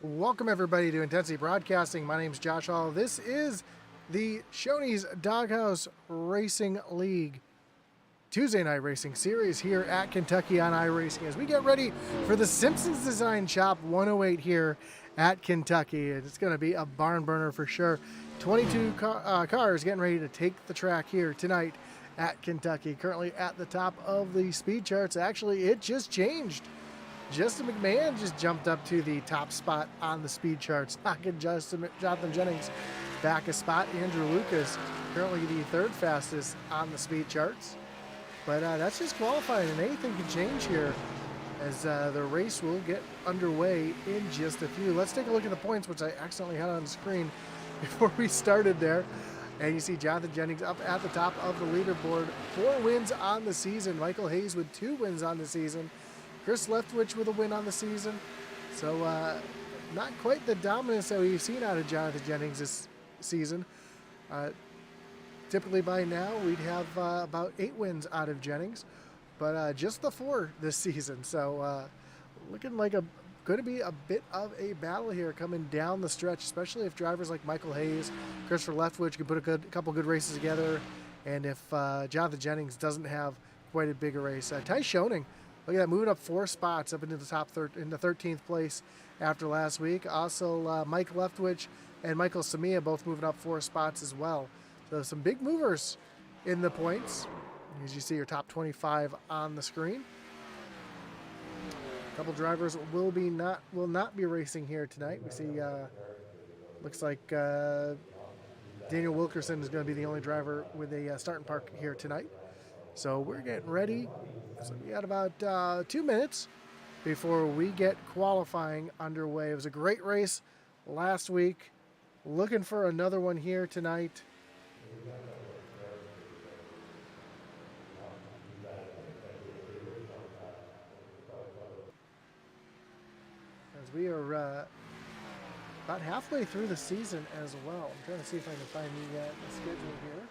Welcome everybody to Intensity Broadcasting. My name is Josh Hall. This is the Shoney's Doghouse Racing League Tuesday night racing series here at Kentucky on iRacing as we get ready for the Simpsons Design Shop 108 here at Kentucky. It's going to be a barn burner for sure. 22 cars getting ready to take the track here tonight at Kentucky. Currently at the top of the speed charts. Actually, it just changed. Justin McMahon just jumped up to the top spot on the speed charts, knocking Jonathan Jennings back a spot. Andrew Lucas currently the third fastest on the speed charts. But that's just qualifying, and anything can change here as the race will get underway in just a few. Let's take a look at the points, which I accidentally had on the screen before we started there. And you see Jonathan Jennings up at the top of the leaderboard. 4 wins on the season. Michael Hayes with 2 wins on the season. Chris Leftwich with a win on the season. So not quite the dominance that we've seen out of Jonathan Jennings this season. Typically by now we'd have about 8 wins out of Jennings, but just the 4 this season. So looking like going to be a bit of a battle here coming down the stretch, especially if drivers like Michael Hayes, Christopher Leftwich can put a couple good races together, and if Jonathan Jennings doesn't have quite a bigger race. Ty Schoening, look at that, moving up 4 spots up into the top in the 13th place after last week. Also, Mike Leftwich and Michael Samia both moving up 4 spots as well. So some big movers in the points, as you see your top 25 on the screen. A couple drivers will not be racing here tonight. We see looks like Daniel Wilkerson is going to be the only driver with a starting park here tonight. So we're getting ready. So we got about 2 minutes before we get qualifying underway. It was a great race last week. Looking for another one here tonight. As we are about halfway through the season as well. I'm trying to see if I can find the schedule here.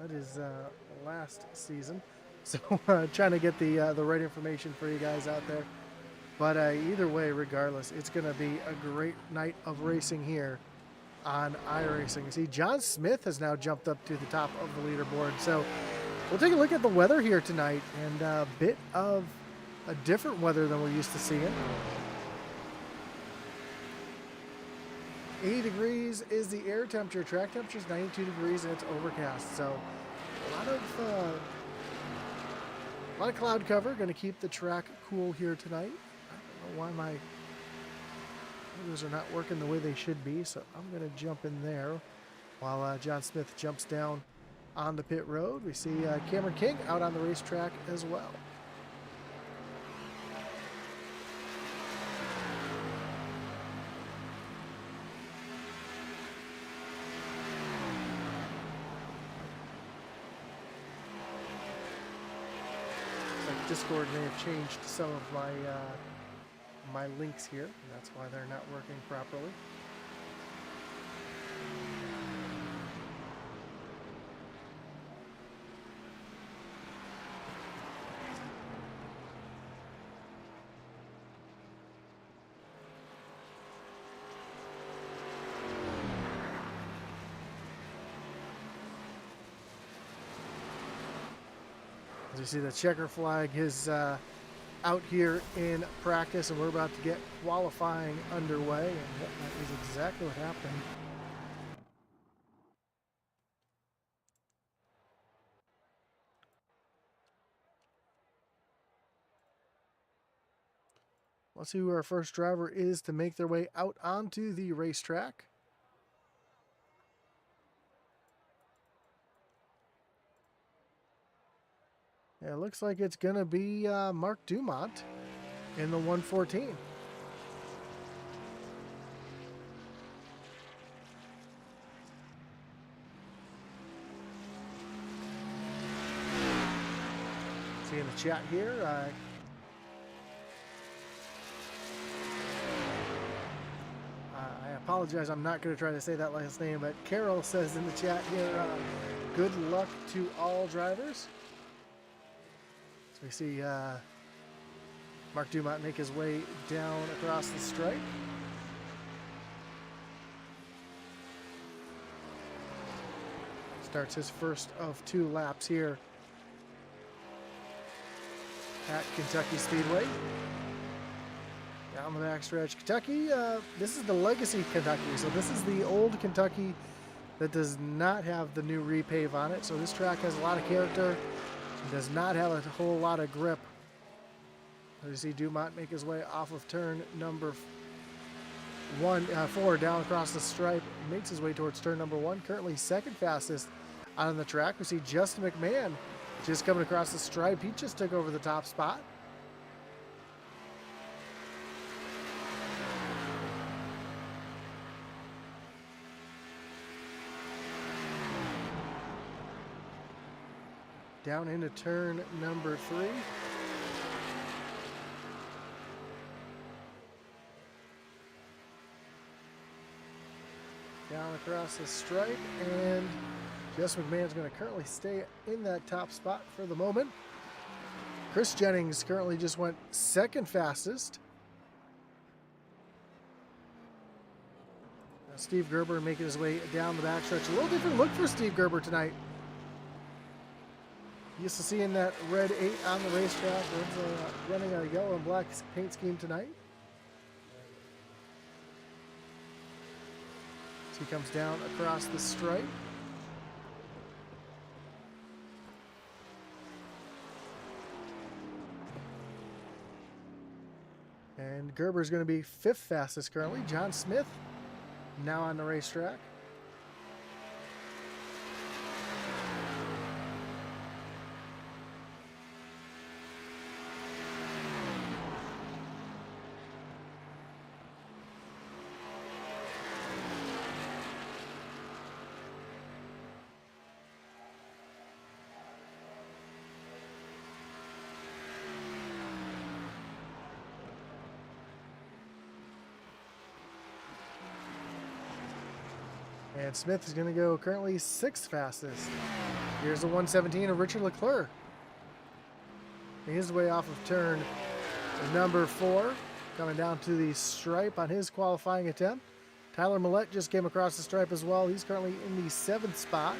That is last season, so trying to get the right information for you guys out there. But either way, regardless, it's going to be a great night of racing here on iRacing. You see, John Smith has now jumped up to the top of the leaderboard. So we'll take a look at the weather here tonight, and a bit of a different weather than we're used to seeing. 80 degrees is the air temperature. Track temperature is 92 degrees, and it's overcast. So a lot of cloud cover. Going to keep the track cool here tonight. I don't know why my windows are not working the way they should be, so I'm going to jump in there while John Smith jumps down on the pit road. We see Cameron King out on the racetrack as well. Discord may have changed some of my links here, and that's why they're not working properly. As you see, the checker flag is out here in practice, and we're about to get qualifying underway, and that is exactly what happened. Let's see who our first driver is to make their way out onto the racetrack. Yeah, it looks like it's going to be Mark Dumont in the 114. See in the chat here, I apologize, I'm not going to try to say that last name, but Carol says in the chat here, good luck to all drivers. So we see Mark Dumont make his way down across the stripe. Starts his first of 2 laps here at Kentucky Speedway. Down the backstretch. Kentucky, this is the legacy Kentucky, so this is the old Kentucky that does not have the new repave on it. So this track has a lot of character. It does not have a whole lot of grip. You see Dumont make his way off of turn number 4 down across the stripe. He makes his way towards turn number 1. Currently second fastest on the track. We see Justin McMahon just coming across the stripe. He just took over the top spot. Down into turn number 3. Down across the stripe, and Justin McMahon's going to currently stay in that top spot for the moment. Chris Jennings currently just went second fastest. Steve Gerber making his way down the backstretch. A little different look for Steve Gerber tonight. Used to seeing that red 8 on the racetrack. Running a yellow and black paint scheme tonight. So he comes down across the stripe. And Gerber's going to be 5th fastest currently. John Smith now on the racetrack. And Smith is going to go currently 6th fastest. Here's the 117 of Richard Leclerc. His way off of turn number 4, coming down to the stripe on his qualifying attempt. Tyler Millette just came across the stripe as well. He's currently in the 7th spot.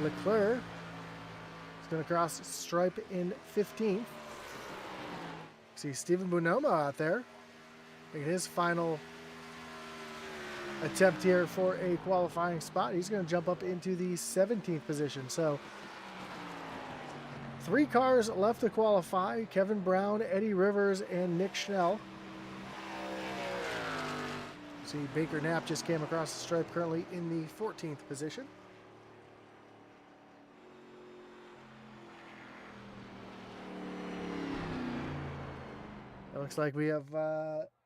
Leclerc is going to cross the stripe in 15th. See Stephen Bonomo out there making his final attempt here for a qualifying spot. He's going to jump up into the 17th position. So 3 cars left to qualify. Kevin Brown, Eddie Rivers, and Nick Schnell. See Baker Knapp just came across the stripe, currently in the 14th position. It looks like we have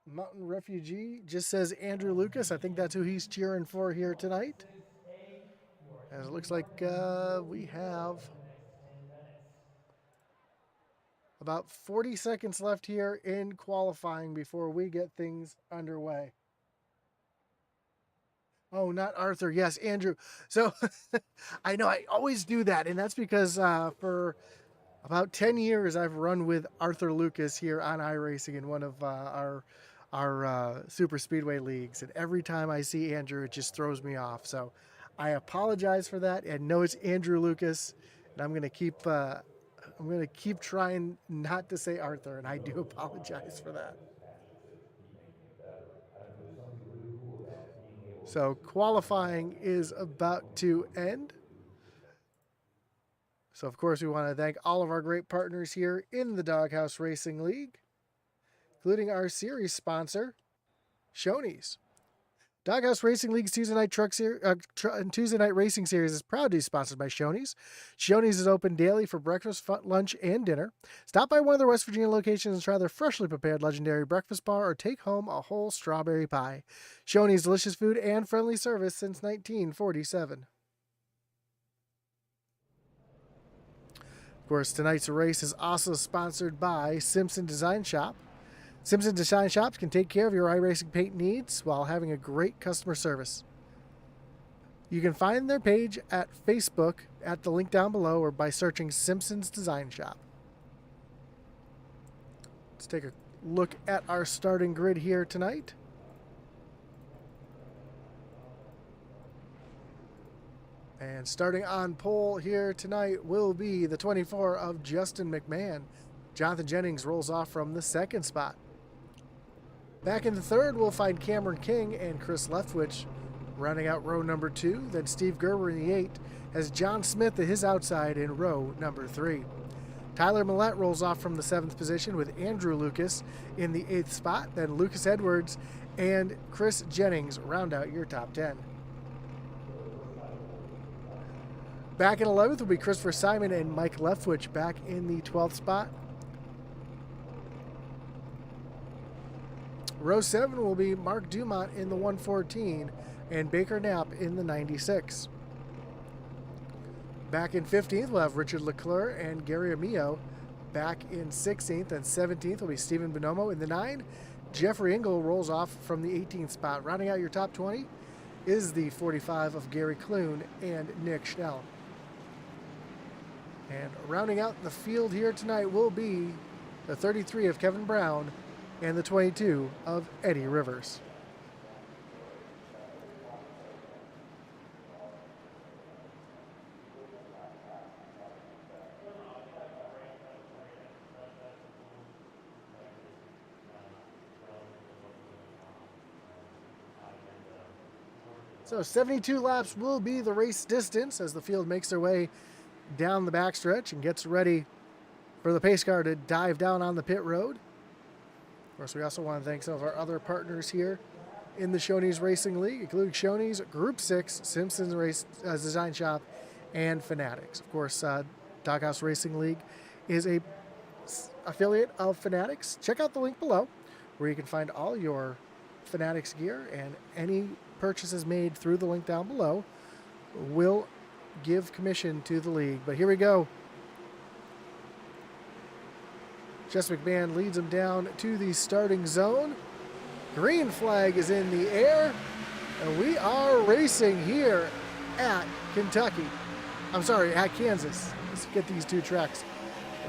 Mountain Refugee, just says Andrew Lucas. I think that's who he's cheering for here tonight. As it looks like we have about 40 seconds left here in qualifying before we get things underway. Oh, not Arthur. Yes, Andrew. So I know I always do that, and that's because for about 10 years I've run with Arthur Lucas here on iRacing in one of our super speedway leagues, and every time I see Andrew it just throws me off. So I apologize for that, and know it's Andrew Lucas, and I'm gonna keep trying not to say Arthur, and I do apologize for that. So qualifying is about to end. So of course we want to thank all of our great partners here in the Doghouse Racing League, including our series sponsor, Shoney's. Doghouse Racing League's Tuesday night racing series is proudly sponsored by Shoney's. Shoney's is open daily for breakfast, lunch, and dinner. Stop by one of their West Virginia locations and try their freshly prepared legendary breakfast bar, or take home a whole strawberry pie. Shoney's, delicious food and friendly service since 1947. Of course, tonight's race is also sponsored by Simpson Design Shop. Simpson Design Shops can take care of your iRacing paint needs while having a great customer service. You can find their page at Facebook at the link down below, or by searching Simpson's Design Shop. Let's take a look at our starting grid here tonight. And starting on pole here tonight will be the 24 of Justin McMahon. Jonathan Jennings rolls off from the second spot. Back in the third, we'll find Cameron King and Chris Leftwich rounding out row number 2. Then Steve Gerber in the 8 has John Smith at his outside in row number 3. Tyler Millette rolls off from the 7th position with Andrew Lucas in the 8th spot. Then Lucas Edwards and Chris Jennings round out your top 10. Back in 11th will be Christopher Simon and Mike Leftwich back in the 12th spot. Row 7 will be Mark Dumont in the 114 and Baker Knapp in the 96. Back in 15th, we'll have Richard Leclerc and Gary Amio. Back in 16th and 17th will be Stephen Bonomo in the 9. Jeffrey Engel rolls off from the 18th spot. Rounding out your top 20 is the 45 of Gary Clune and Nick Schnell. And rounding out the field here tonight will be the 33 of Kevin Brown and the 22 of Eddie Rivers. So 72 laps will be the race distance as the field makes their way down the backstretch and gets ready for the pace car to dive down on the pit road. Of course, we also want to thank some of our other partners here in the Shoney's Racing League, including Shoney's, Group 6, Simpson Race Design Shop, and Fanatics. Of course, Doghouse Racing League is a affiliate of Fanatics. Check out the link below where you can find all your Fanatics gear, and any purchases made through the link down below will give commission to the league. But here we go. Jess McMahon leads them down to the starting zone. Green flag is in the air, and we are racing here at Kentucky. I'm sorry, at Kansas. Let's get these two tracks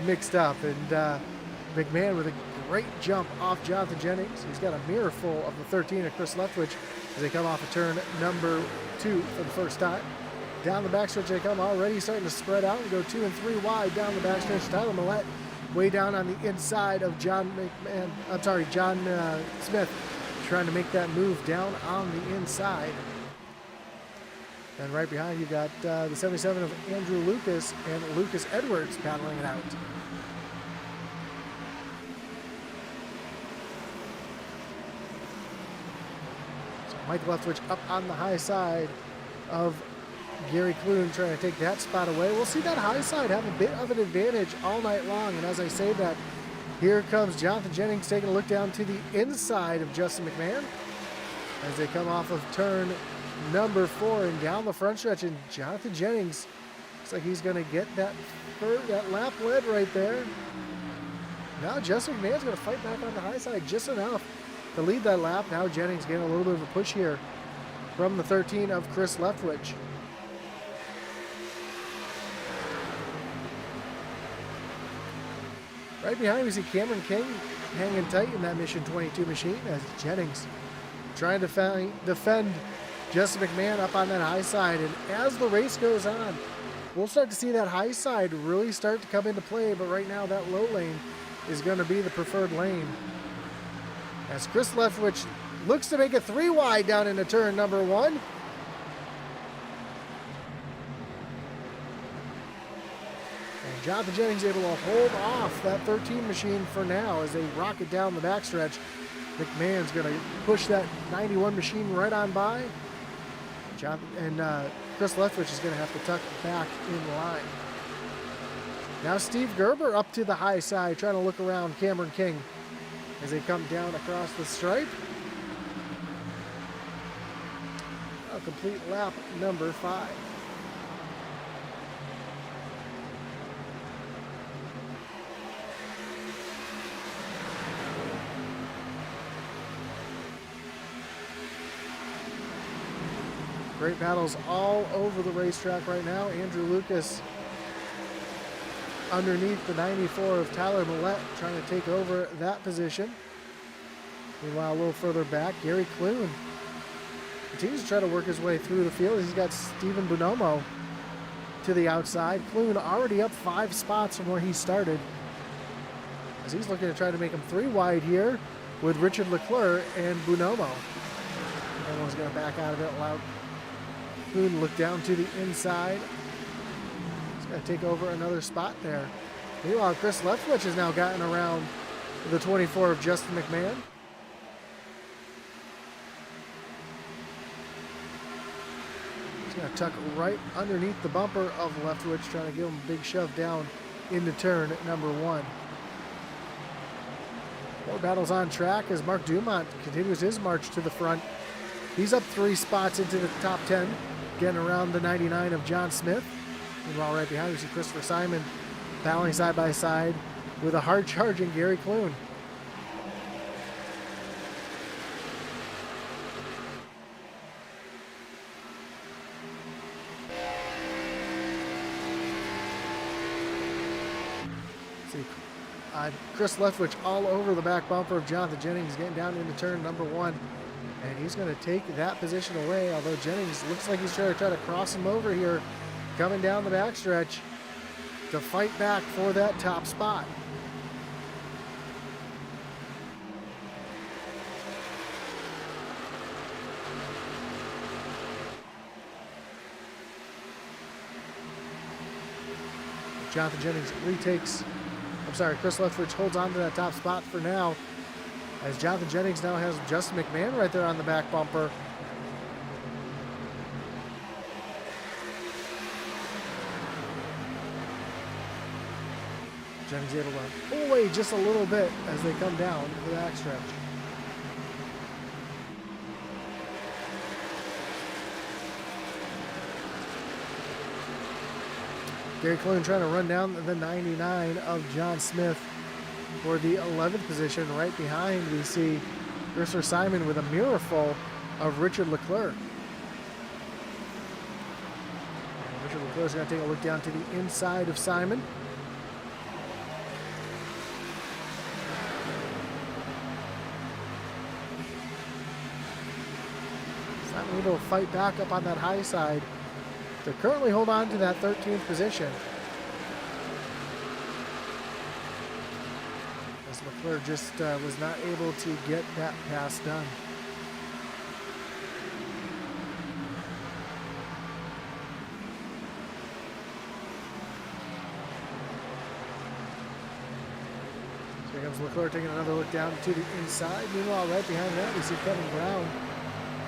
mixed up. And McMahon with a great jump off Jonathan Jennings. He's got a mirror full of the 13 of Chris Leftwich as they come off of turn number 2 for the first time. Down the backstretch they come, already starting to spread out and go 2 and 3 wide down the backstretch. Tyler Millette way down on the inside of John Smith, trying to make that move down on the inside. And right behind you got the 77 of Andrew Lucas and Lucas Edwards battling it out. So Mike Leftwich up on the high side of Gary Clune, trying to take that spot away. We'll see that high side have a bit of an advantage all night long. And as I say that, here comes Jonathan Jennings taking a look down to the inside of Justin McMahon as they come off of turn number 4 and down the front stretch. And Jonathan Jennings looks like he's going to get that lap lead right there. Now Justin McMahon's going to fight back on the high side just enough to lead that lap. Now Jennings getting a little bit of a push here from the 13 of Chris Leftwich. Right behind we see Cameron King hanging tight in that Mission 22 machine as Jennings trying to defend Justin McMahon up on that high side. And as the race goes on, we'll start to see that high side really start to come into play. But right now that low lane is going to be the preferred lane as Chris Leftwich looks to make it 3 wide down into turn number 1. Jonathan Jennings able to hold off that 13 machine for now as they rocket down the backstretch. McMahon's going to push that 91 machine right on by. Chris Leftwich is going to have to tuck back in line. Now Steve Gerber up to the high side, trying to look around Cameron King as they come down across the stripe. A complete lap number 5. Great battles all over the racetrack right now. Andrew Lucas underneath the 94 of Tyler Millette, trying to take over that position. Meanwhile, a little further back, Gary Clune continues to try to work his way through the field. He's got Stephen Bonomo to the outside. Clune already up 5 spots from where he started, as he's looking to try to make him 3 wide here with Richard Leclerc and Bonomo. Bonomo's going to back out of it, allow Clune to look down to the inside. He's going to take over another spot there. Meanwhile, Chris Leftwich has now gotten around the 24 of Justin McMahon. Going to tuck right underneath the bumper of Leftwich, trying to give him a big shove down into turn number 1. More battles on track as Mark Dumont continues his march to the front. He's up 3 spots into the top 10, getting around the 99 of John Smith. Meanwhile, right behind we see Christopher Simon battling side by side with a hard-charging Gary Clune. Chris Leftwich all over the back bumper of Jonathan Jennings, getting down into turn number 1. And he's going to take that position away, although Jennings looks like he's trying to cross him over here, coming down the backstretch to fight back for that top spot. Jonathan Jennings retakes. Chris Leftwich holds on to that top spot for now, as Jonathan Jennings now has Justin McMahon right there on the back bumper. Jennings able to pull away just a little bit as they come down the backstretch. Gary Clune trying to run down the 99 of John Smith for the 11th position. Right behind we see Christopher Simon with a mirror full of Richard Leclerc. And Richard Leclerc's going to take a look down to the inside of Simon. Simon able to fight back up on that high side to currently hold on to that 13th position, as Leclerc just was not able to get that pass done. So here comes Leclerc taking another look down to the inside. Meanwhile, right behind that we see Kevin Brown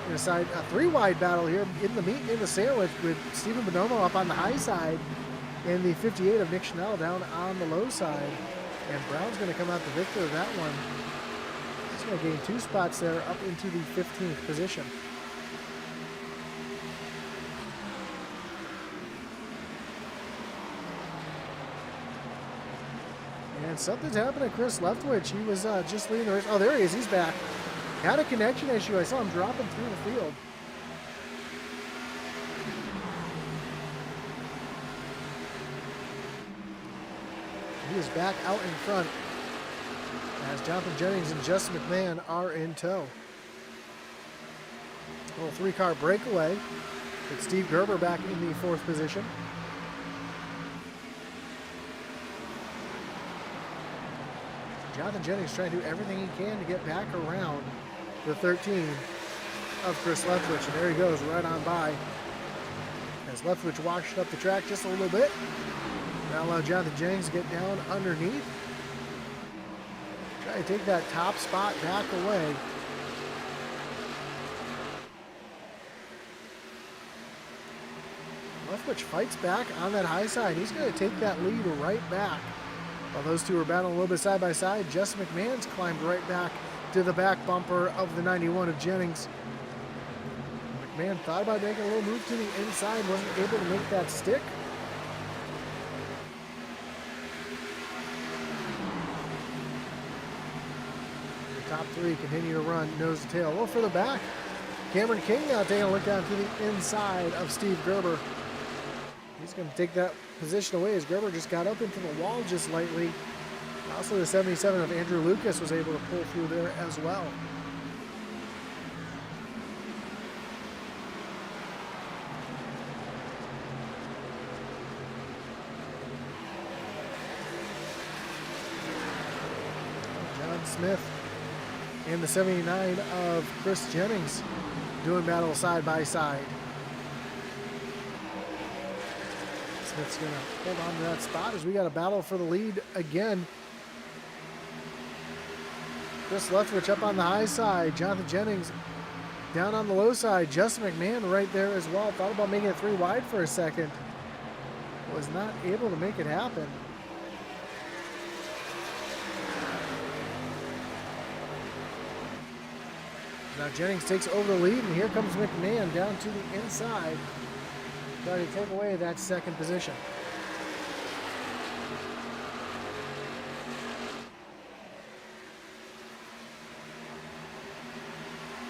inside a 3-wide battle here in the meat in the sandwich, with Stephen Bonomo up on the high side and the 58 of Nick Schnell down on the low side. And Brown's going to come out the victor of that one. He's going to gain 2 spots there up into the 15th position. And something's happened to Chris Leftwich. He was just leading the race. Oh, there he is. He's back. Had a connection issue. I saw him dropping through the field. He is back out in front as Jonathan Jennings and Justin McMahon are in tow. A little 3-car breakaway with Steve Gerber back in the 4th position. Jonathan Jennings trying to do everything he can to get back around the 13 of Chris Leftwich, and there he goes right on by as Leftwich washed up the track just a little bit. Now allow Jonathan Jennings to get down underneath, try to take that top spot back away. Leftwich fights back on that high side. He's going to take that lead right back. While those two are battling a little bit side by side, Justin McMahon's climbed right back to the back bumper of the 91 of Jennings. McMahon thought about making a little move to the inside, wasn't able to make that stick. The top 3 continue to run nose to tail. A little further back, Cameron King now taking a look down to the inside of Steve Gerber. He's He's going to take that position away as Gerber just got up into the wall just lightly. Also, the 77 of Andrew Lucas was able to pull through there as well. John Smith and the 79 of Chris Jennings doing battle side by side. Smith's going to hold on to that spot as we got a battle for the lead again. Chris Lethbridge up on the high side. Jonathan Jennings down on the low side. Justin McMahon right there as well. Thought about making it 3 wide for a second. Was not able to make it happen. Now Jennings takes over the lead, and here comes McMahon down to the inside, trying to take away that second position.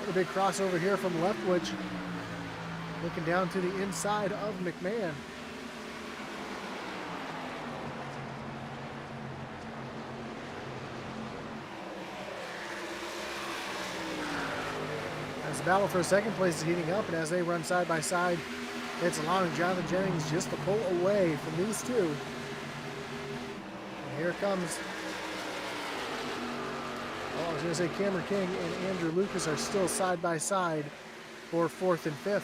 A big crossover here from Leftwich, looking down to the inside of McMahon. As the battle for second place is heating up, and as they run side by side, it's allowing Jonathan Jennings just to pull away from these two. And here comes, I was going to say Cameron King and Andrew Lucas are still side by side for 4th and 5th.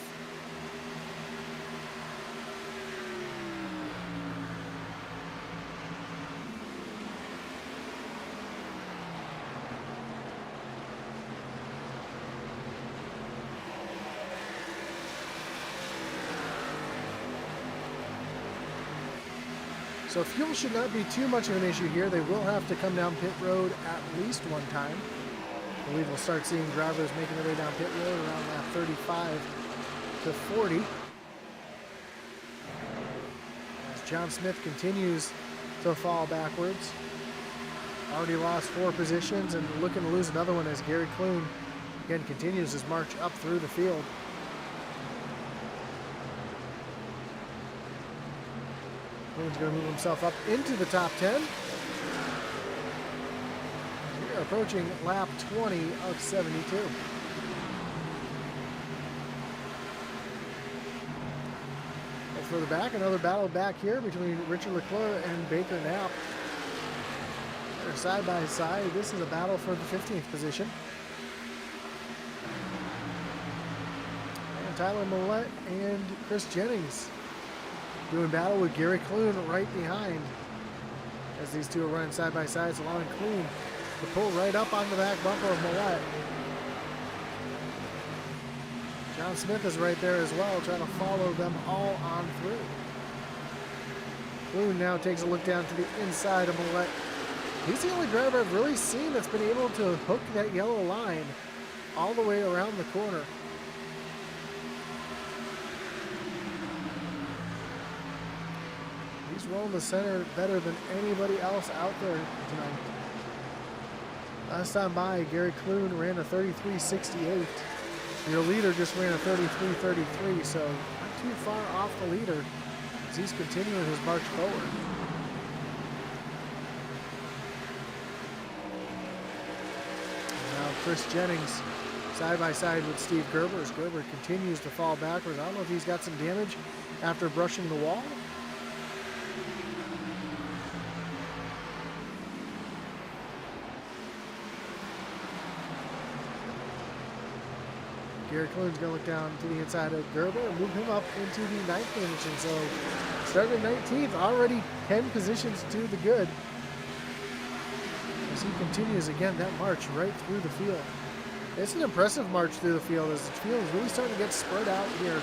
So fuel should not be too much of an issue here. They will have to come down pit road at least one time. I believe we'll start seeing drivers making their way down pit road around lap 35 to 40. As John Smith continues to fall backwards. Already lost 4 positions and looking to lose another one as Gary Clune again continues his march up through the field. Clune's going to move himself up into the top 10. We are approaching lap 20 of 72. Further back, another battle back here between Richard Leclerc and Baker Knapp. They're side by side. This is a battle for the 15th position. And Tyler Millette and Chris Jennings doing battle with Gary Clune right behind. As these two are running side by side, it's allowing Clune to pull right up on the back bumper of Millette. John Smith is right there as well, trying to follow them all on through. Clune now takes a look down to the inside of Millette. He's the only driver I've really seen that's been able to hook that yellow line all the way around the corner. He's rolling the center better than anybody else out there tonight. Last time by, Gary Clune ran a 33.68. Your leader just ran a 33.33, so not too far off the leader as he's continuing his march forward. Now Chris Jennings side by side with Steve Gerber as Gerber continues to fall backwards. I don't know if he's got some damage after brushing the wall. Gary Clune's going to look down to the inside of Gerber and move him up into the 9th position. So starting 19th, already 10 positions to the good. As he continues again that march right through the field. It's an impressive march through the field as the field is really starting to get spread out here.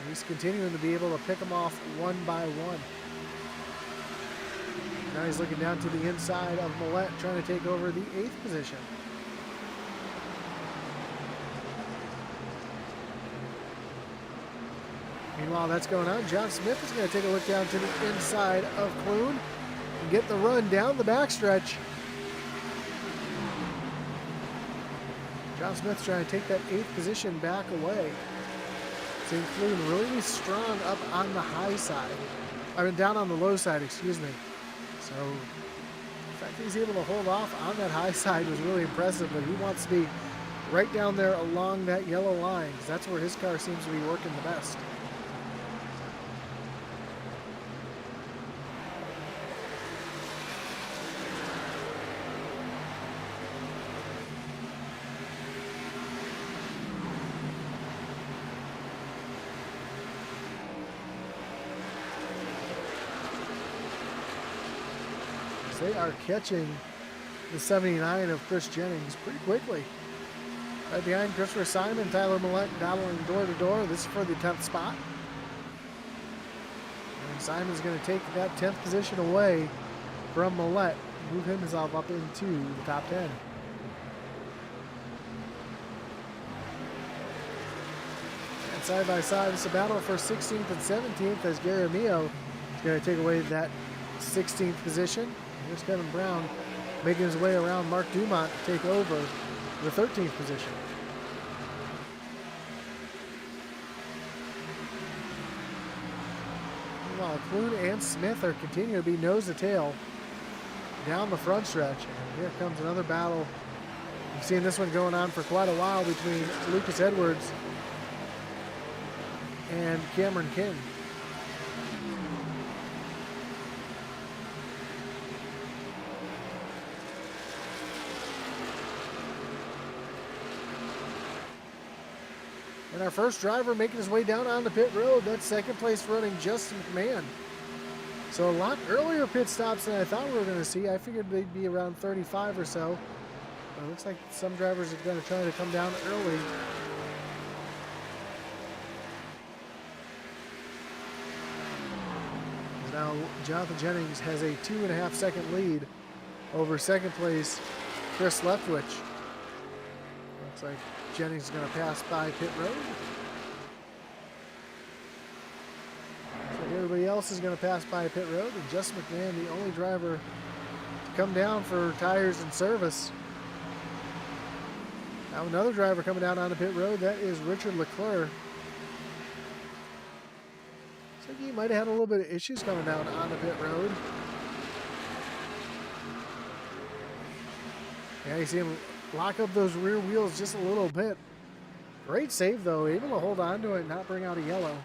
He's continuing to be able to pick them off one by one. Now he's looking down to the inside of Millette, trying to take over the 8th position. Meanwhile, that's going on. John Smith is going to take a look down to the inside of Clune and get the run down the backstretch. John Smith's trying to take that 8th position back away. Seeing Clune really strong up on the high side. I mean, down on the low side, excuse me. So, the fact that he's able to hold off on that high side was really impressive, but he wants to be right down there along that yellow line, because that's where his car seems to be working the best. They are catching the 79 of Chris Jennings pretty quickly. Right behind Christopher Simon, Tyler Millette battling door to door. This is for the 10th spot. And Simon's going to take that 10th position away from Millette, move himself up into the top 10. And side by side, it's a battle for 16th and 17th as Gary Amio is going to take away that 16th position. Here's Kevin Brown making his way around Mark Dumont to take over the 13th position. Meanwhile, Clune and Smith are continuing to be nose to tail down the front stretch. And here comes another battle. We've seen this one going on for quite a while between Lucas Edwards and Cameron King. And our first driver making his way down on the pit road, that's second place running Justin McMahon. So a lot earlier pit stops than I thought we were going to see. I figured they'd be around 35 or so. But it looks like some drivers are going to try to come down early. Now Jonathan Jennings has a 2.5 second lead over second place Chris Leftwich. Looks like Jennings is going to pass by pit road. So everybody else is going to pass by pit road, and Justin McMahon, the only driver to come down for tires and service. Now another driver coming down on the pit road, that is Richard Leclerc. Looks like he might have had a little bit of issues coming down on the pit road. Yeah, you see him lock up those rear wheels just a little bit. Great save though, able to hold on to it and not bring out a yellow.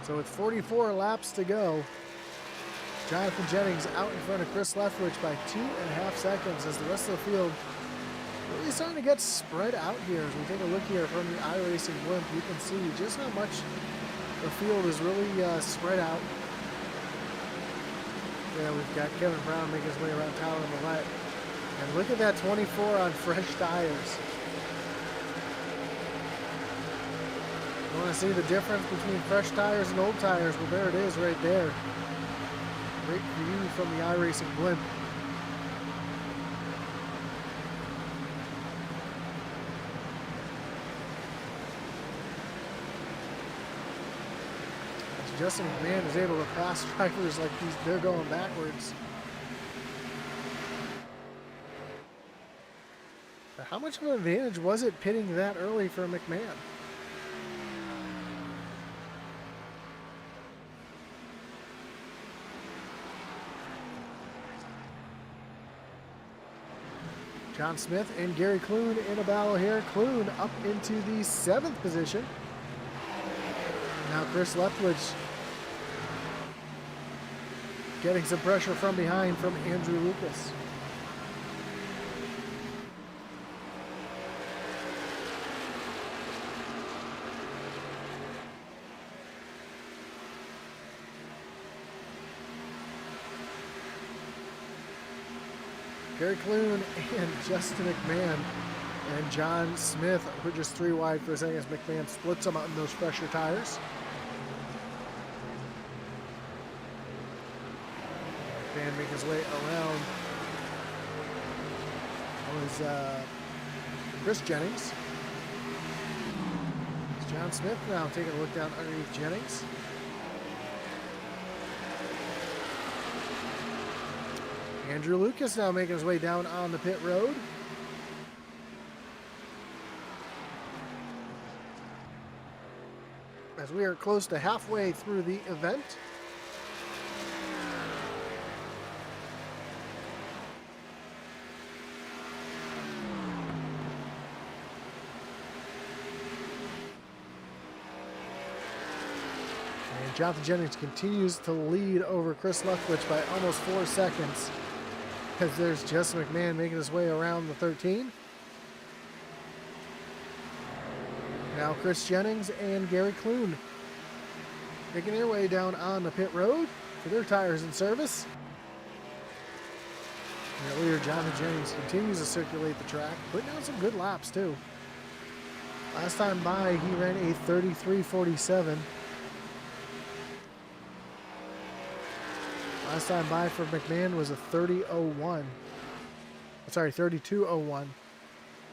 So with 44 laps to go, Jonathan Jennings out in front of Chris Leftwich by 2.5 seconds as the rest of the field really starting to get spread out here. As we take a look here from the iRacing blimp, you can see just how much the field is really spread out. Yeah, we've got Kevin Brown making his way around Tyler Millette. And look at that 24 on fresh tires. You want to see the difference between fresh tires and old tires? Well, there it is right there. Great view from the iRacing blimp. Justin McMahon is able to pass drivers like they're going backwards. But how much of an advantage was it pitting that early for McMahon? John Smith and Gary Clune in a battle here. Clune up into the 7th position. Now Chris Leftwich getting some pressure from behind from Andrew Lucas. Gary Clune and Justin McMahon and John Smith were just 3 wide for a second as McMahon splits them out in those fresher tires. McMahon making his way around was Chris Jennings. John Smith now taking a look down underneath Jennings. Andrew Lucas now making his way down on the pit road. As we are close to halfway through the event. And Jonathan Jennings continues to lead over Chris Leftwich by almost 4 seconds. As there's Justin McMahon making his way around the 13. Now Chris Jennings and Gary Clune making their way down on the pit road for their tires in service. And their leader Jonathan Jennings continues to circulate the track, putting down some good laps too. Last time by he ran a 33:47. Last time by for McMahon was a 30:01. Sorry, 32:01.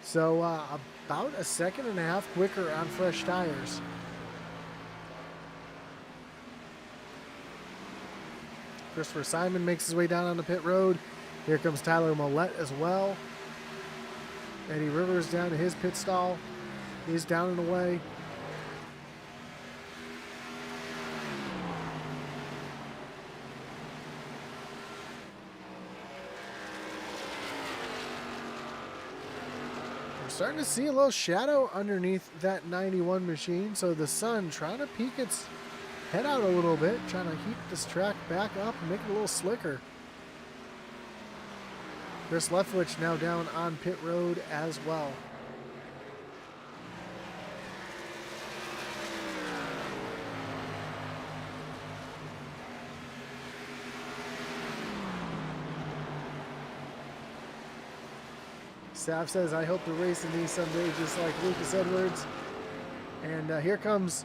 So about a second and a half quicker on fresh tires. Christopher Simon makes his way down on the pit road. Here comes Tyler Millette as well. Eddie Rivers down to his pit stall. He's down and away. Starting to see a little shadow underneath that 91 machine, so the sun trying to peek its head out a little bit, trying to heat this track back up and make it a little slicker. Chris Leftwich now down on pit road as well. Staff says, I hope to race in these someday, just like Lucas Edwards. And here comes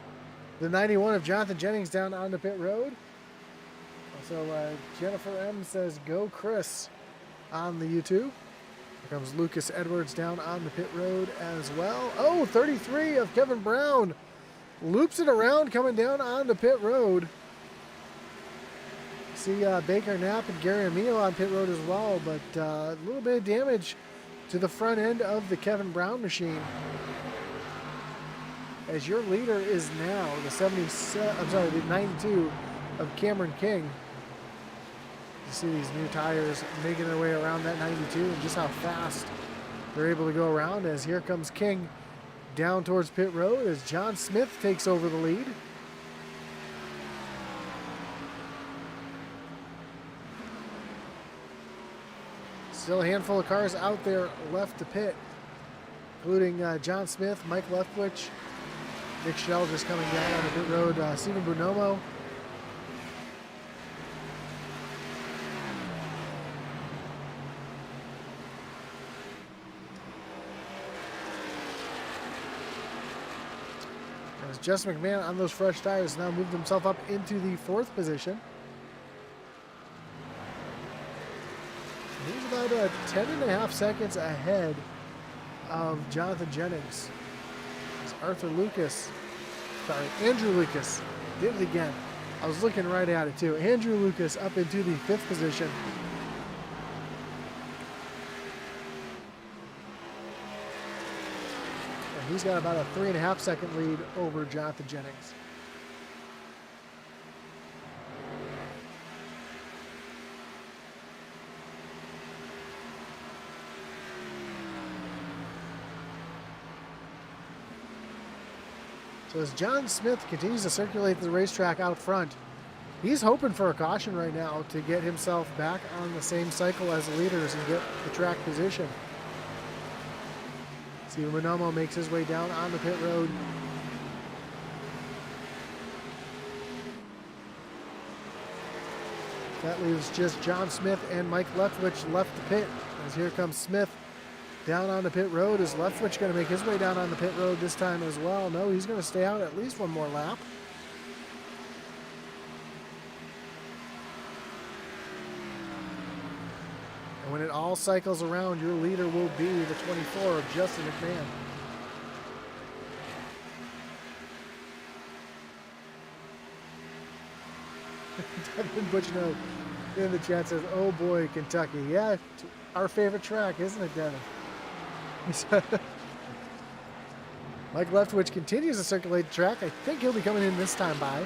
the 91 of Jonathan Jennings down on the pit road. Also, Jennifer M says, go Chris on the YouTube. Here comes Lucas Edwards down on the pit road as well. Oh, 33 of Kevin Brown. Loops it around coming down on the pit road. See Baker Knapp and Gary Emil on pit road as well, but a little bit of damage to the front end of the Kevin Brown machine. As your leader is now the 92 of Cameron King. You see these new tires making their way around that 92 and just how fast they're able to go around, as here comes King down towards pit road as John Smith takes over the lead. Still a handful of cars out there left to pit, including John Smith, Mike Leftwich, Nick Schell just coming down on the pit road, Stephen Bonomo. As Justin McMahon on those fresh tires now moved himself up into the 4th position. He's about 10.5 seconds ahead of Jonathan Jennings. It's Andrew Lucas did it again. I was looking right at it too. Andrew Lucas up into the 5th position. And he's got about a 3.5 second lead over Jonathan Jennings. So as John Smith continues to circulate the racetrack out front, he's hoping for a caution right now to get himself back on the same cycle as the leaders and get the track position. Stephen Bonomo makes his way down on the pit road. That leaves just John Smith and Mike Leftwich left the pit. As here comes Smith down on the pit road. Is Leftwich going to make his way down on the pit road this time as well? No, he's going to stay out at least one more lap. And when it all cycles around, your leader will be the 24 of Justin McMahon. Devin Butchno in the chat says, oh boy, Kentucky. Yeah, our favorite track, isn't it, Devin? Mike Leftwich continues to circulate the track. I think he'll be coming in this time by.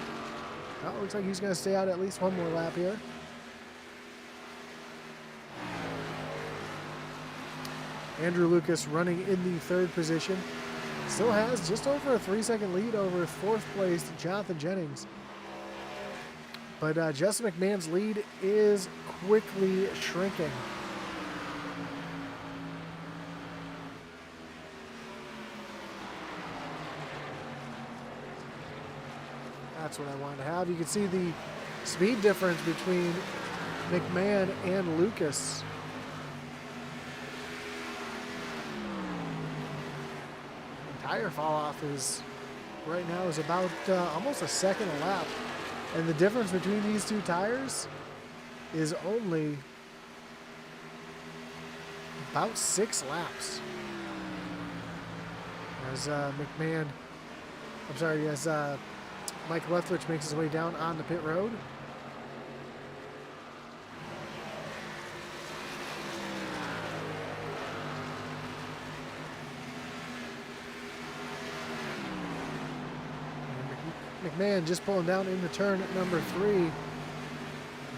Oh, looks like he's going to stay out at least one more lap here. Andrew Lucas running in the third position. Still has just over a 3-second lead over fourth place Jonathan Jennings. But Justin McMahon's lead is quickly shrinking. That's what I wanted to have. You can see the speed difference between McMahon and Lucas. The tire fall off is right now is about almost a second a lap. And the difference between these two tires is only about 6 laps. As Mike Leftwich makes his way down on the pit road. McMahon just pulling down into turn number 3.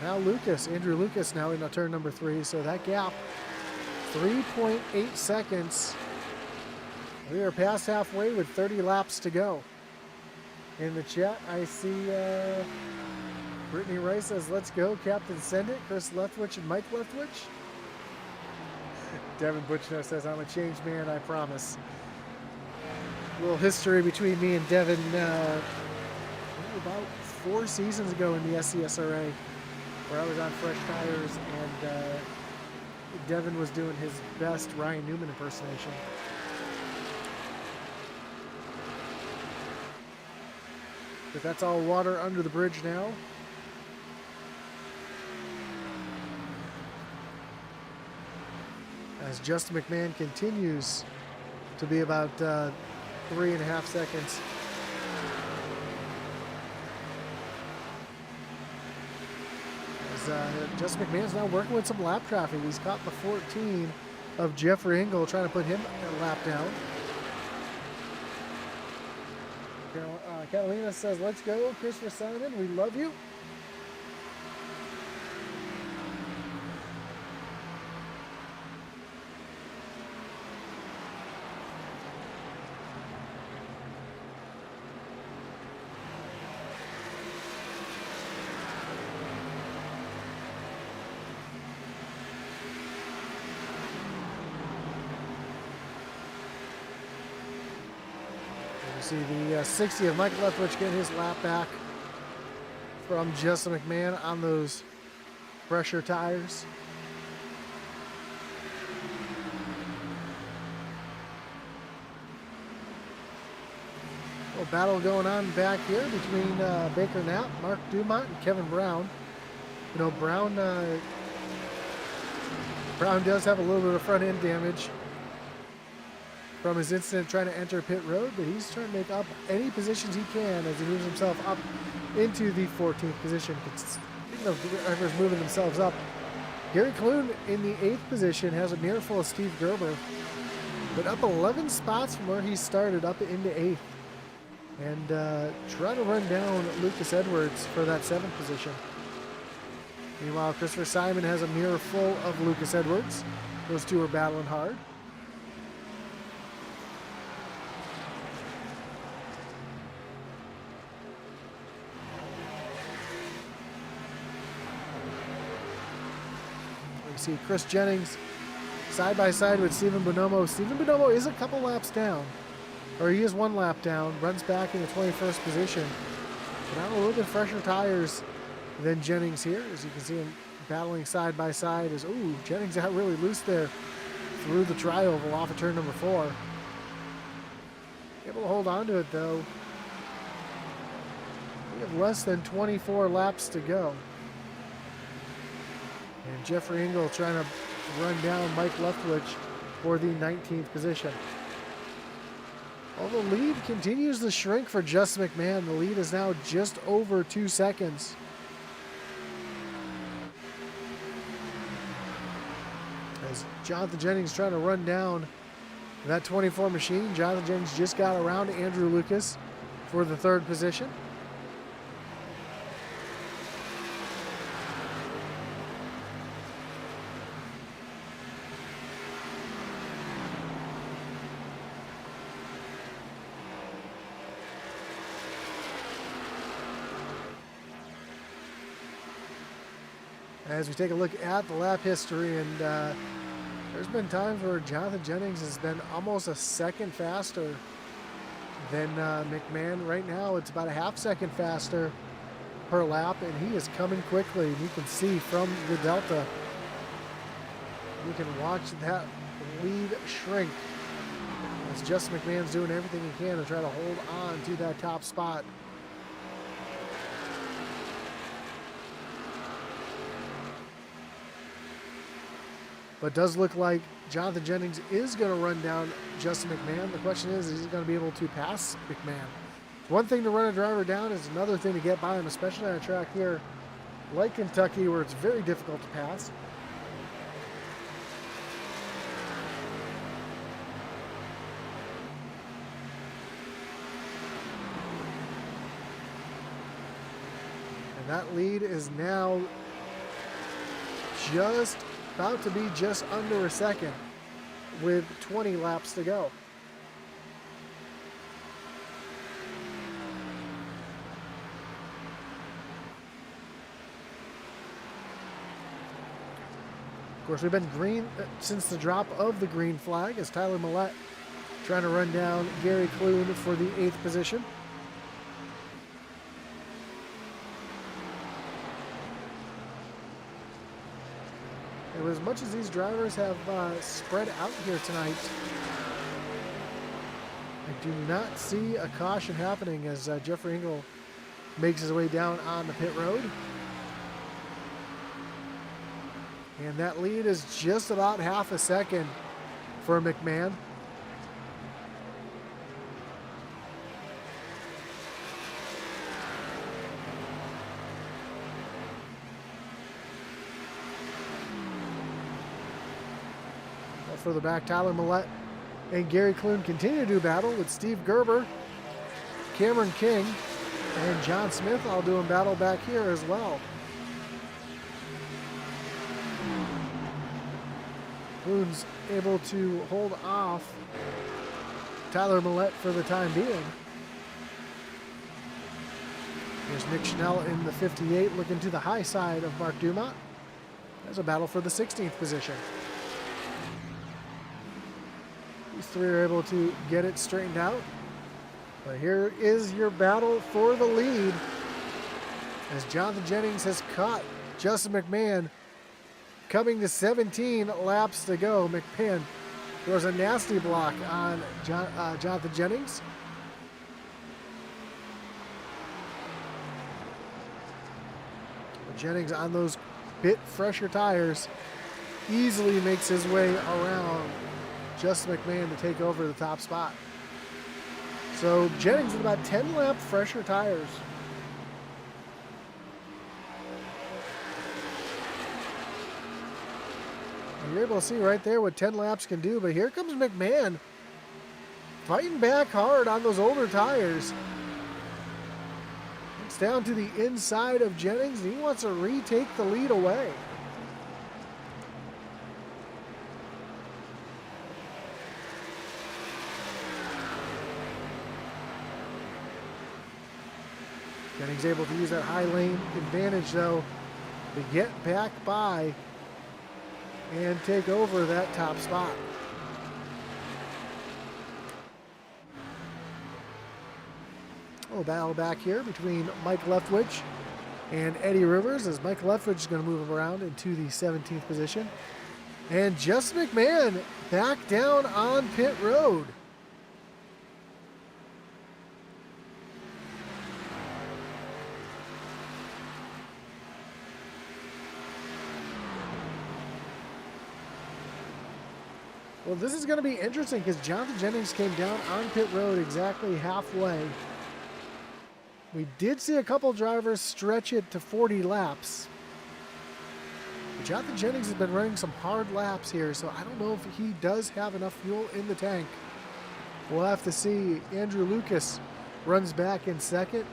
Now Andrew Lucas now into turn number 3. So that gap, 3.8 seconds. We are past halfway with 30 laps to go. In the chat, I see Brittany Rice says, let's go, Captain Send It. Chris Leftwich and Mike Leftwich. Devin Butchno says, I'm a changed man, I promise. A little history between me and Devin about 4 seasons ago in the SCSRA, where I was on fresh tires and Devin was doing his best Ryan Newman impersonation. But that's all water under the bridge now. As Justin McMahon continues to be about 3.5 seconds. As Justin McMahon's now working with some lap traffic. He's caught the 14 of Jeffrey Engel, trying to put him a lap down. Catalina says, let's go, Christopher Simon, we love you. See the 60 of Mike Leftwich getting his lap back from Justin McMahon on those pressure tires. A little battle going on back here between Baker Knapp, Mark Dumont, and Kevin Brown. You know, Brown does have a little bit of front end damage from his incident trying to enter pit road, but he's trying to make up any positions he can as he moves himself up into the 14th position. Speaking of drivers moving themselves up, Gary Clune in the 8th position has a mirror full of Steve Gerber, but up 11 spots from where he started up into 8th. And trying to run down Lucas Edwards for that 7th position. Meanwhile, Christopher Simon has a mirror full of Lucas Edwards. Those two are battling hard. See Chris Jennings side by side with Stephen Bonomo. Stephen Bonomo is a couple laps down, or he is 1 lap down, runs back in the 21st position. But on a little bit fresher tires than Jennings here, as you can see him battling side by side. As Jennings out really loose there through the tri-oval off of turn number 4. Able to hold on to it though. We have less than 24 laps to go. And Jeffrey Engel trying to run down Mike Leftwich for the 19th position. Well, the lead continues to shrink for Justin McMahon. The lead is now just over 2 seconds. As Jonathan Jennings trying to run down that 24 machine. Jonathan Jennings just got around Andrew Lucas for the third position. As we take a look at the lap history, and there's been times where Jonathan Jennings has been almost a second faster than McMahon. Right now, it's about a half second faster per lap, and he is coming quickly. And you can see from the Delta, you can watch that lead shrink as Justin McMahon's doing everything he can to try to hold on to that top spot. But it does look like Jonathan Jennings is going to run down Justin McMahon. The question is he going to be able to pass McMahon? One thing to run a driver down is another thing to get by him, especially on a track here like Kentucky where it's very difficult to pass. And that lead is now just about to be just under a second with 20 laps to go. Of course, we've been green since the drop of the green flag as Tyler Millette trying to run down Gary Clune for the 8th position. And as much as these drivers have spread out here tonight, I do not see a caution happening as Jeffrey Engel makes his way down on the pit road. And that lead is just about half a second for McMahon. Further back, Tyler Millette and Gary Clune continue to do battle with Steve Gerber, Cameron King, and John Smith all doing battle back here as well. Clune's able to hold off Tyler Millette for the time being. Here's Nick Schnell in the 58 looking to the high side of Mark Dumont. There's a battle for the 16th position. These three are able to get it straightened out. But here is your battle for the lead as Jonathan Jennings has caught Justin McMahon coming to 17 laps to go. McMahon throws a nasty block on Jonathan Jennings. But Jennings on those bit fresher tires easily makes his way around Justin McMahon to take over the top spot. So Jennings with about 10 lap fresher tires. And you're able to see right there what 10 laps can do, but here comes McMahon fighting back hard on those older tires. It's down to the inside of Jennings, and he wants to retake the lead away. Jennings able to use that high lane advantage, though, to get back by and take over that top spot. Oh, battle back here between Mike Leftwich and Eddie Rivers as Mike Leftwich is going to move him around into the 17th position. And Justin McMahon back down on pit road. Well, this is going to be interesting because Jonathan Jennings came down on pit road exactly halfway. We did see a couple drivers stretch it to 40 laps. Jonathan Jennings has been running some hard laps here, so I don't know if he does have enough fuel in the tank. We'll have to see. Andrew Lucas runs back in second.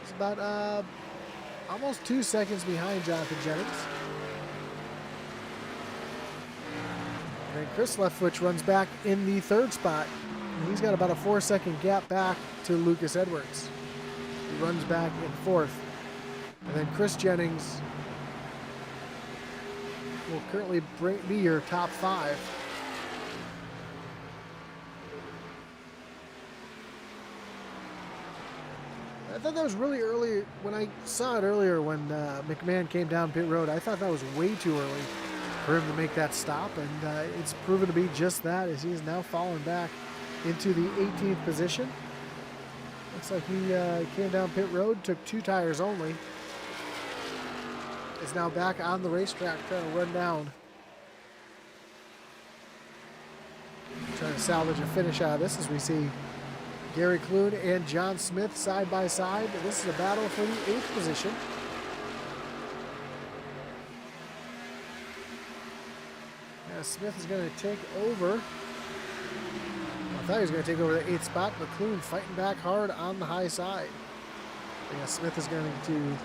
He's about almost 2 seconds behind Jonathan Jennings. And Chris Leftwich runs back in the third spot. And he's got about a 4-second gap back to Lucas Edwards. He runs back in fourth. And then Chris Jennings will currently be your top 5. I thought that was really early. When I saw it earlier when McMahon came down pit road, I thought that was way too early for him to make that stop, and it's proven to be just that, as he's now fallen back into the 18th position. Looks like he came down pit road, took 2 tires only. Is now back on the racetrack trying to run down. Trying to salvage a finish out of this as we see Gary Clune and John Smith side by side. This is a battle for the 8th position. Smith is going to take over. I thought he was going to take over the 8th spot, but Clune fighting back hard on the high side. Smith is going to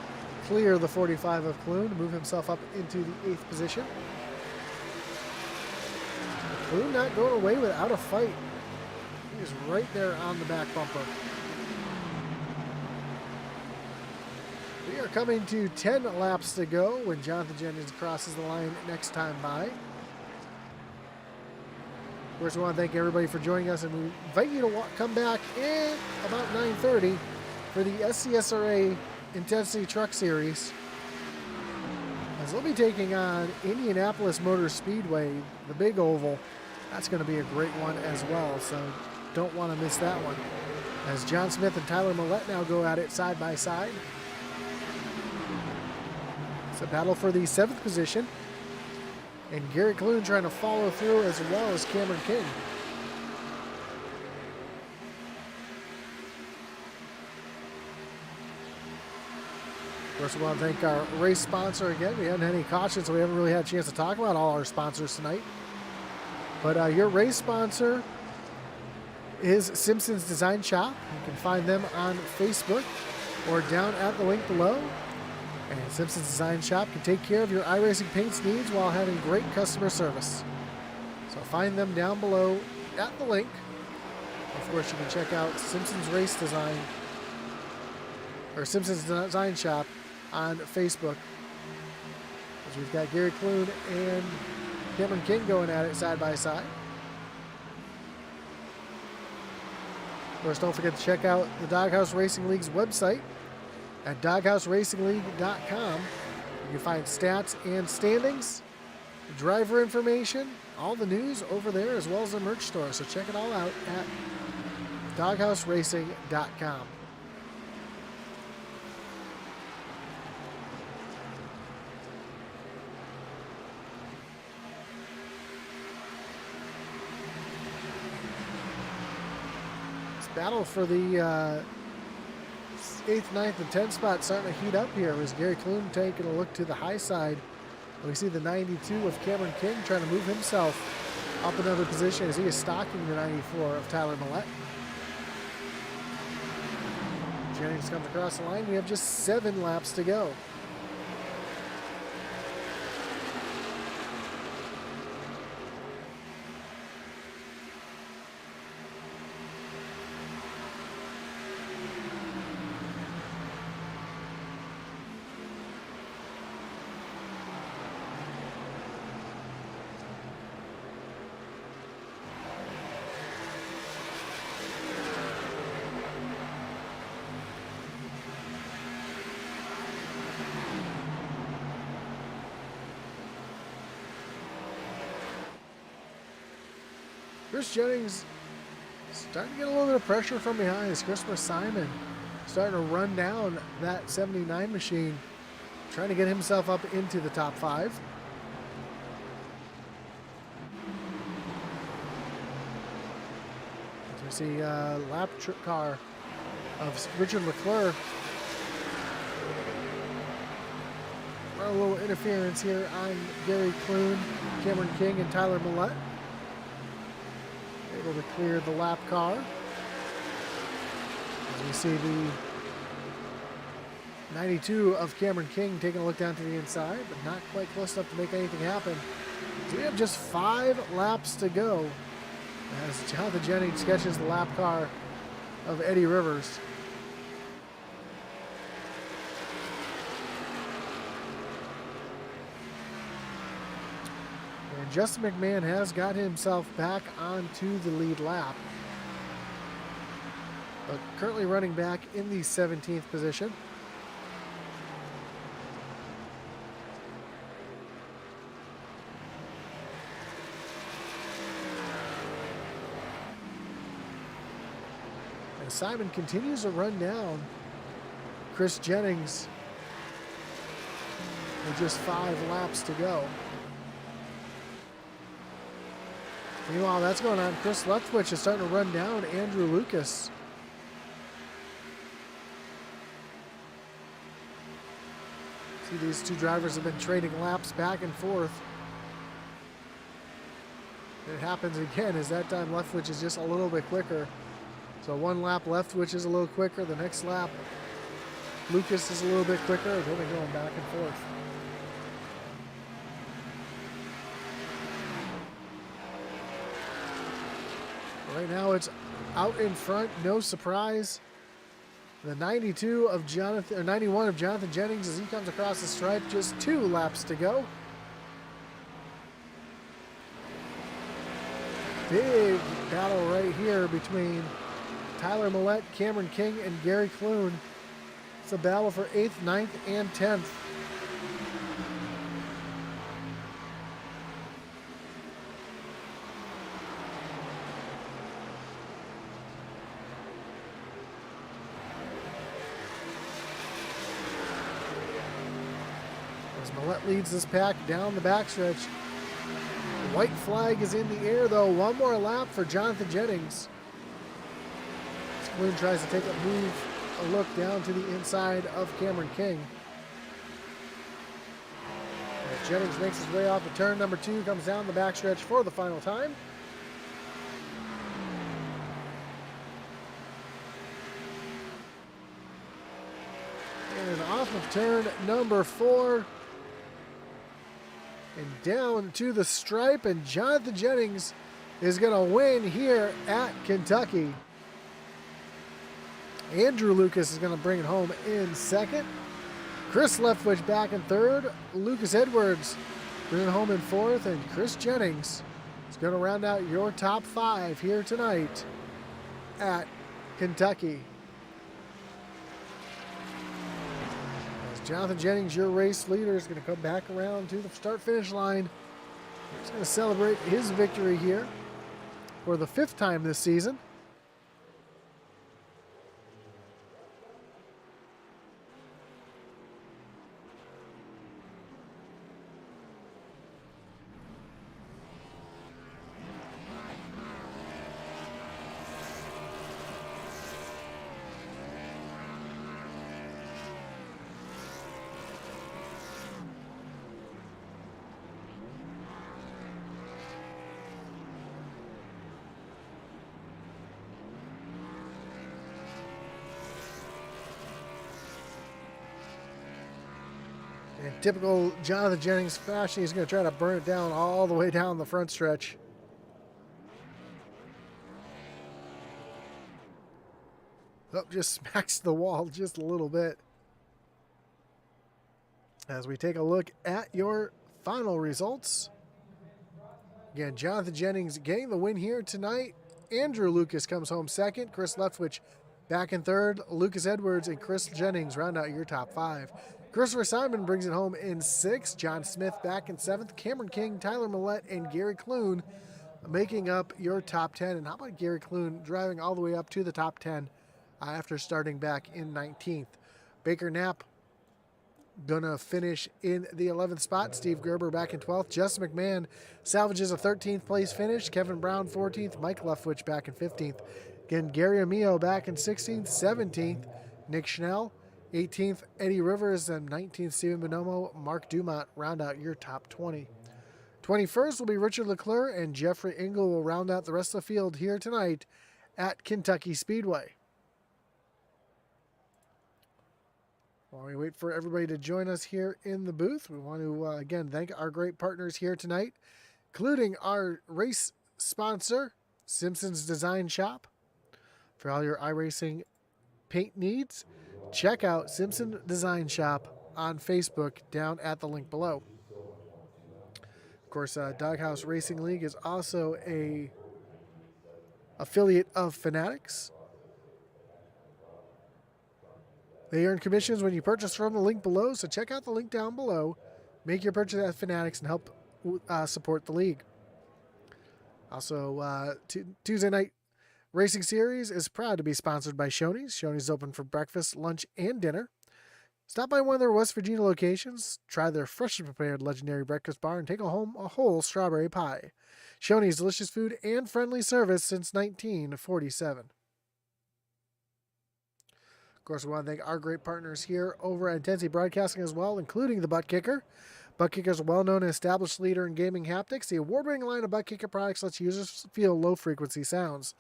clear the 45 of Clune, move himself up into the 8th position. Clune not going away without a fight. He is right there on the back bumper. We are coming to 10 laps to go when Jonathan Jennings crosses the line next time by. First, we want to thank everybody for joining us, and we invite you to come back in about 9:30 for the SCSRA Intensity Truck Series, as they'll be taking on Indianapolis Motor Speedway, the big oval. That's going to be a great one as well, so don't want to miss that one. As John Smith and Tyler Millette now go at it side by side. It's a battle for the 7th position. And Gary Clune trying to follow through, as well as Cameron King. First, we want to thank our race sponsor again. We haven't had any cautions, so we haven't really had a chance to talk about all our sponsors tonight. But your race sponsor is Simpson's Design Shop. You can find them on Facebook or down at the link below. And Simpson's Design Shop can take care of your iRacing paints needs while having great customer service. So find them down below at the link. Of course, you can check out Simpson's Race Design or Simpson's Design Shop on Facebook. As we've got Gary Clune and Cameron King going at it side by side. Of course, don't forget to check out the Doghouse Racing League's website at doghouseracingligue.com. You can find stats and standings, driver information, all the news over there, as well as the merch store. So check it all out at doghouseracingligue.com. This battle for the 8th, 9th, and 10th spot starting to heat up here as Gary Clune taking a look to the high side. We see the 92 of Cameron King trying to move himself up another position as he is stalking the 94 of Tyler Millette. Jennings comes across the line. We have just 7 laps to go. Chris Jennings starting to get a little bit of pressure from behind as Christopher Simon starting to run down that 79 machine, trying to get himself up into the top 5. As we see lap car of Richard Leclerc a little interference here on Gary Clune, Cameron King, and Tyler Millette. Able to clear the lap car. As we see the 92 of Cameron King taking a look down to the inside, but not quite close enough to make anything happen. So we have just 5 laps to go as Jonathan Jennings sketches the lap car of Eddie Rivers. And Justin McMahon has got himself back onto the lead lap, but currently running back in the 17th position. And Simon continues to run down Chris Jennings with just 5 laps to go. Meanwhile, that's going on. Chris Leftwich is starting to run down Andrew Lucas. See, these two drivers have been trading laps back and forth. It happens again, as that time Leftwich is just a little bit quicker. So 1 lap Leftwich is a little quicker. The next lap, Lucas is a little bit quicker. Then they're going back and forth. Right now it's out in front, no surprise. The 92 of Jonathan, or 91 of Jonathan Jennings as he comes across the stripe, just 2 laps to go. Big battle right here between Tyler Millette, Cameron King, and Gary Clune. It's a battle for 8th, 9th, and 10th. Millette leads this pack down the backstretch. White flag is in the air, though. 1 more lap for Jonathan Jennings. Clune tries to take a look down to the inside of Cameron King. As Jennings makes his way off the turn number 2, comes down the backstretch for the final time. And off of turn number 4. And down to the stripe, and Jonathan Jennings is going to win here at Kentucky. Andrew Lucas is going to bring it home in 2nd. Chris Leftwich back in 3rd. Lucas Edwards bringing it home in 4th. And Chris Jennings is going to round out your top 5 here tonight at Kentucky. Jonathan Jennings, your race leader, is going to come back around to the start-finish line. He's going to celebrate his victory here for the 5th time this season. In typical Jonathan Jennings fashion, he's going to try to burn it down all the way down the front stretch. Oh, just smacks the wall just a little bit. As we take a look at your final results. Again, Jonathan Jennings getting the win here tonight. Andrew Lucas comes home 2nd. Chris Leftwich back in 3rd. Lucas Edwards and Chris Jennings round out your top 5. Christopher Simon brings it home in 6th. John Smith back in 7th. Cameron King, Tyler Millette, and Gary Clune making up your top 10. And how about Gary Clune driving all the way up to the top 10 after starting back in 19th. Baker Knapp gonna finish in the 11th spot. Steve Gerber back in 12th. Justin McMahon salvages a 13th place finish. Kevin Brown 14th. Mike Leftwich back in 15th. Again, Gary Amio back in 16th, 17th. Nick Schnell 18th, Eddie Rivers, and 19th, Stephen Bonomo, Mark Dumont round out your top 20. 21st will be Richard Leclerc, and Jeffrey Engel will round out the rest of the field here tonight at Kentucky Speedway. While we wait for everybody to join us here in the booth, we want to again thank our great partners here tonight, including our race sponsor, Simpson's Design Shop. For all your iRacing paint needs, check out Simpson Design Shop on Facebook down at the link below. Of course, Doghouse Racing League is also a affiliate of Fanatics. They earn commissions when you purchase from the link below, so check out the link down below. Make your purchase at Fanatics and help support the league. Also, Tuesday Night Racing Series is proud to be sponsored by Shoney's. Shoney's is open for breakfast, lunch, and dinner. Stop by one of their West Virginia locations, try their freshly prepared legendary breakfast bar, and take home a whole strawberry pie. Shoney's delicious food and friendly service since 1947. Of course, we want to thank our great partners here over at Intensity Broadcasting as well, including the Butt Kicker. Butt Kicker is a well-known and established leader in gaming haptics. The award-winning line of Butt Kicker products lets users feel low-frequency sounds.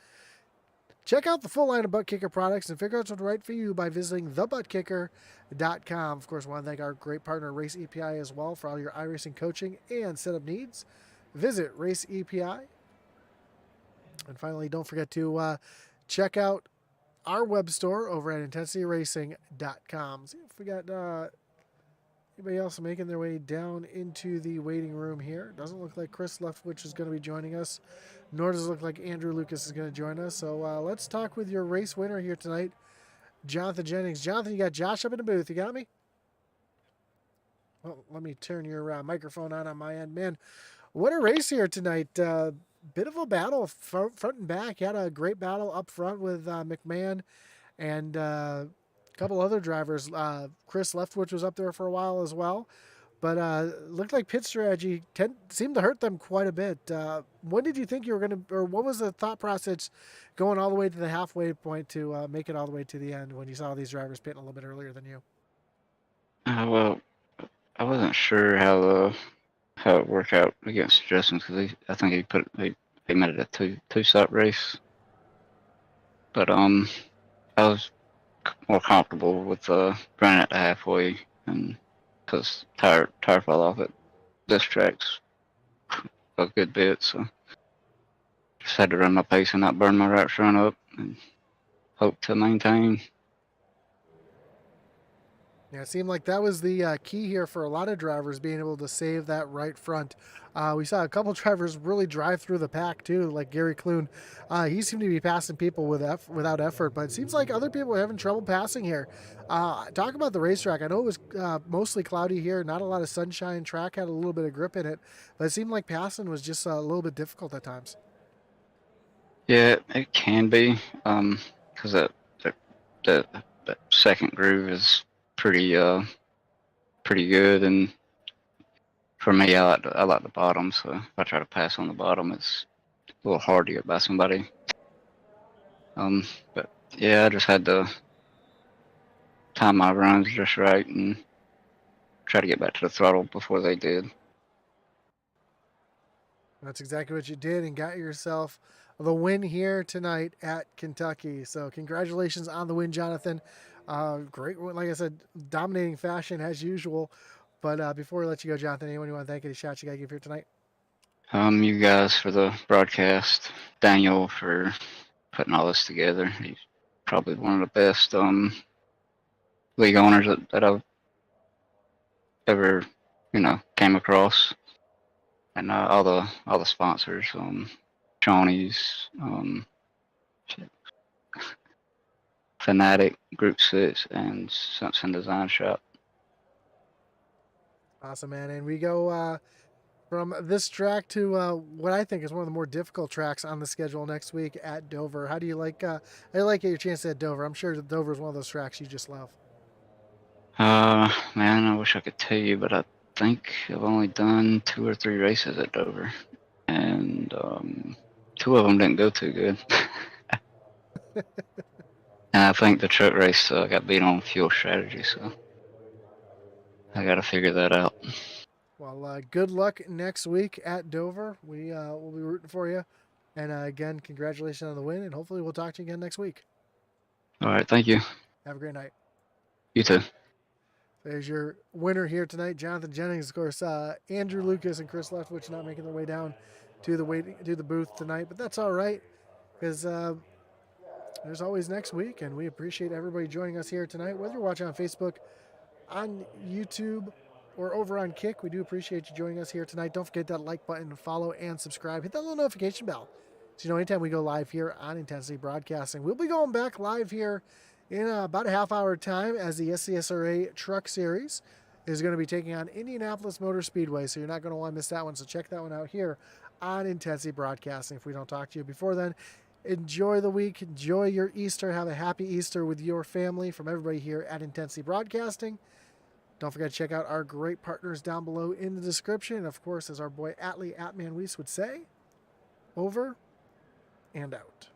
Check out the full line of Butt Kicker products and figure out what's right for you by visiting thebuttkicker.com. Of course, we want to thank our great partner, Race EPI, as well, for all your iRacing coaching and setup needs. Visit Race EPI. And finally, don't forget to check out our web store over at intensityracing.com. See if we got anybody else making their way down into the waiting room here. Doesn't look like Chris Leftwich is going to be joining us, nor does it look like Andrew Lucas is going to join us. So let's talk with your race winner here tonight, Jonathan Jennings. Jonathan, you got Josh up in the booth. You got me? Well, let me turn your microphone on my end. Man, what a race here tonight. Bit of a battle front and back. You had a great battle up front with McMahon and a couple other drivers. Chris Leftwich was up there for a while as well. But looked like pit strategy seemed to hurt them quite a bit. When did you think you were going to, or what was the thought process going all the way to the halfway point to make it all the way to the end when you saw these drivers pitting a little bit earlier than you? Well, I wasn't sure how it worked out against Justin because I think he made it a two-stop race. But I was more comfortable with running at the halfway, and because tire fell off at this track's a good bit, so just had to run my pace and not burn my wraps run up, and hope to maintain. Yeah, it seemed like that was the key here for a lot of drivers, being able to save that right front. We saw a couple drivers really drive through the pack too, like Gary Clune. He seemed to be passing people without effort, but it seems like other people are having trouble passing here. Talk about the racetrack. I know it was mostly cloudy here, not a lot of sunshine. Track had a little bit of grip in it, but it seemed like passing was just a little bit difficult at times. Yeah, it can be, because the second groove is pretty good, and for me, I like the bottom. So if I try to pass on the bottom, it's a little hard to get by somebody. But yeah, I just had to time my runs just right and try to get back to the throttle before they did. That's exactly what you did, and got yourself the win here tonight at Kentucky. So congratulations on the win, Jonathan. Great, like I said, dominating fashion as usual. But before we let you go, Jonathan, anyone you want to thank, any shots you got to give here tonight? You guys for the broadcast, Daniel for putting all this together. He's probably one of the best league owners that I've ever came across, and all the sponsors, Shoney's, Fanatic, Group 6, and Simpson Design Shop. Awesome, man. And we go from this track to what I think is one of the more difficult tracks on the schedule next week at Dover. How do you like your chances at Dover? I'm sure that Dover is one of those tracks you just love. Man, I wish I could tell you, but I think I've only done 2 or 3 races at Dover, and 2 of them didn't go too good. And I think the truck race got beat on fuel strategy, so I got to figure that out. Well, good luck next week at Dover. We will be rooting for you. And again, congratulations on the win, and hopefully we'll talk to you again next week. All right, thank you. Have a great night. You too. There's your winner here tonight, Jonathan Jennings. Of course, Andrew Lucas and Chris Leftwich not making their way down to the booth tonight, but that's all right because there's always next week, and we appreciate everybody joining us here tonight. Whether you're watching on Facebook, on YouTube, or over on Kick, we do appreciate you joining us here tonight. Don't forget that like button, follow, and subscribe. Hit that little notification bell so you know anytime we go live here on Intensity Broadcasting. We'll be going back live here in about a half-hour time as the SCSRA Truck Series is going to be taking on Indianapolis Motor Speedway, so you're not going to want to miss that one. So check that one out here on Intensity Broadcasting if we don't talk to you before then. Enjoy the week. Enjoy your Easter. Have a happy Easter with your family from everybody here at Intensity Broadcasting. Don't forget to check out our great partners down below in the description. And of course, as our boy Atlee Atman Weiss would say, over and out.